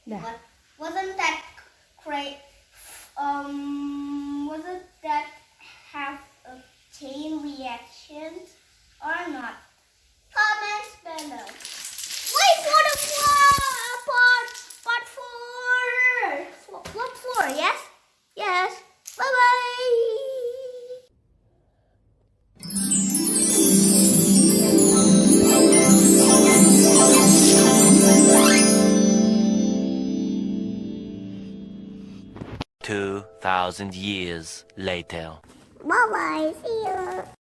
Yeah. But wasn't that great? Wasn't that have a chain reaction or not? Comments below. Wait for the part four. What four? Yes. Yes. Bye bye. 2,000 years later. Bye bye. See you.